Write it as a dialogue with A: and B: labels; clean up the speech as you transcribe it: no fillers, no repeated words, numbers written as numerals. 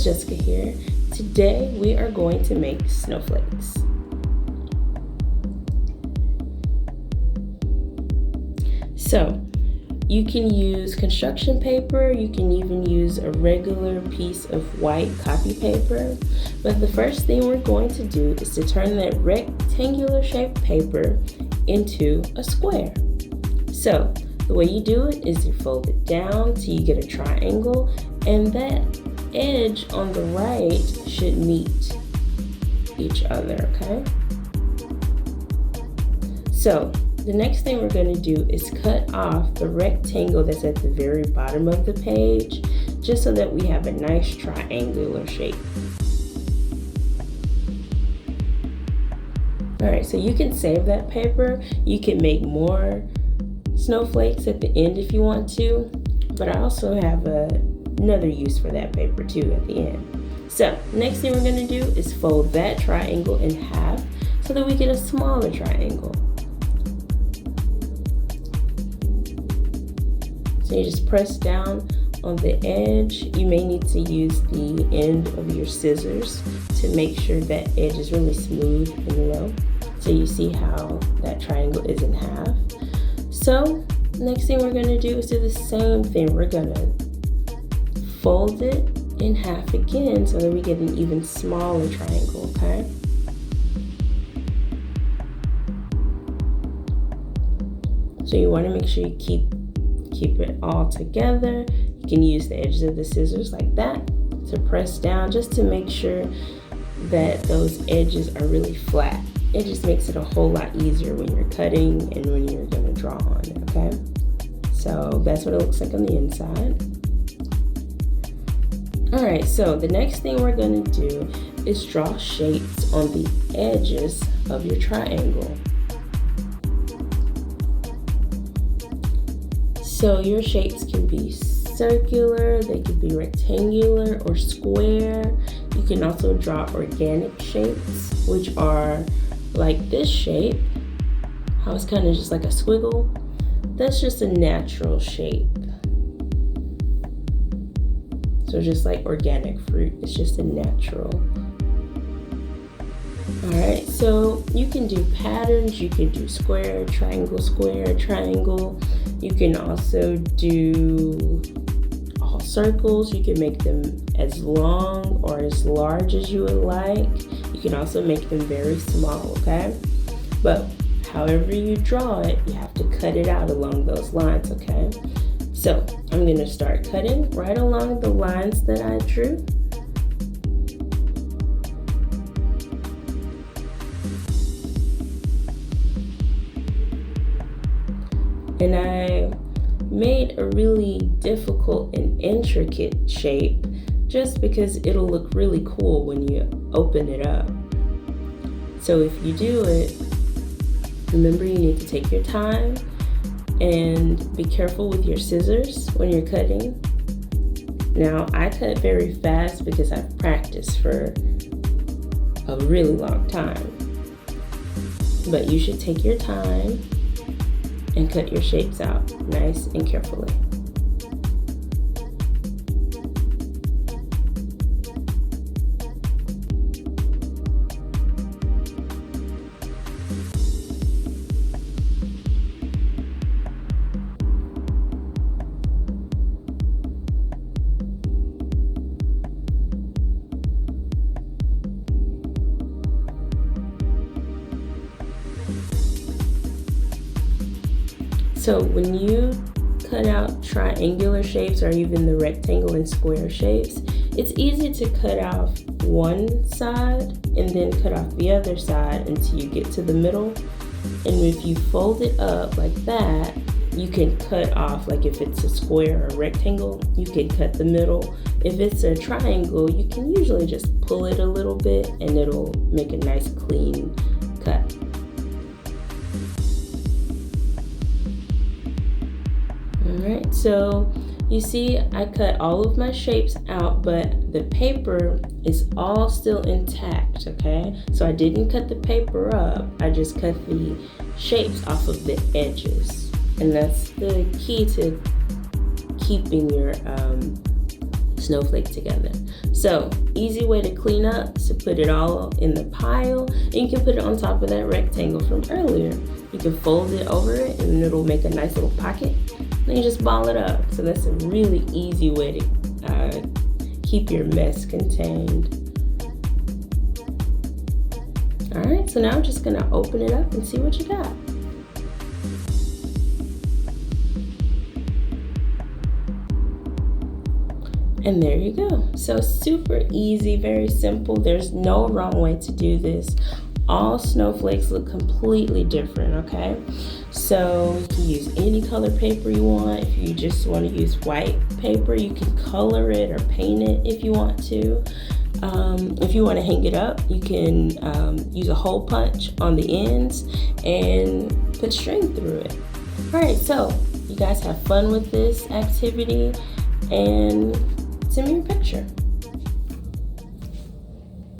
A: Miss Jessica here. Today we are going to make snowflakes. So you can use construction paper, you can even use a regular piece of white copy paper, but the first thing we're going to do is to turn that rectangular shaped paper into a square. So the way you do it is you fold it down till you get a triangle, and that edge on the right should meet each other, okay? So the next thing we're going to do is cut off the rectangle that's at the very bottom of the page, just so that we have a nice triangular shape. Alright, so you can save that paper. You can make more snowflakes at the end if you want to, but I also have another use for that paper too at the end. So next thing we're going to do is fold that triangle in half so that we get a smaller triangle. So you just press down on the edge. You may need to use the end of your scissors to make sure that edge is really smooth and low. So you see how that triangle is in half. So next thing we're going to do is do the same thing. We're going to fold it in half again so that we get an even smaller triangle, okay? So you want to make sure you keep it all together. You can use the edges of the scissors like that to press down just to make sure that those edges are really flat. It just makes it a whole lot easier when you're cutting and when you're going to draw on it, okay? So that's what it looks like on the inside. All right, so the next thing we're going to do is draw shapes on the edges of your triangle. So your shapes can be circular, they can be rectangular or square. You can also draw organic shapes, which are like this shape, how it's kind of just like a squiggle. That's just a natural shape. So just like organic fruit, it's just a natural. All right, so you can do patterns, you can do square, triangle. You can also do all circles. You can make them as long or as large as you would like. You can also make them very small, okay? But however you draw it, you have to cut it out along those lines, okay? So I'm gonna start cutting right along the lines that I drew. And I made a really difficult and intricate shape just because it'll look really cool when you open it up. So if you do it, remember you need to take your time and be careful with your scissors when you're cutting. Now I cut very fast because I've practiced for a really long time, but you should take your time and cut your shapes out nice and carefully. So when you cut out triangular shapes or even the rectangle and square shapes, it's easy to cut off one side and then cut off the other side until you get to the middle. And if you fold it up like that, you can cut off, like if it's a square or a rectangle, you can cut the middle. If it's a triangle, you can usually just pull it a little bit and it'll make a nice clean cut. Alright, so you see I cut all of my shapes out, but the paper is all still intact, okay? So I didn't cut the paper up, I just cut the shapes off of the edges. And that's the key to keeping your snowflake together. So easy way to clean up is to put it all in the pile, and you can put it on top of that rectangle from earlier. You can fold it over it and it'll make a nice little pocket. Then you just ball it up. So that's a really easy way to keep your mess contained. All right, so now I'm just gonna open it up and see what you got. And there you go. So super easy, very simple. There's no wrong way to do this. All snowflakes look completely different, okay? So you can use any color paper you want. If you just want to use white paper, you can color it or paint it if you want to. If you want to hang it up, you can use a hole punch on the ends and put string through it. All right, so you guys have fun with this activity and send me your picture.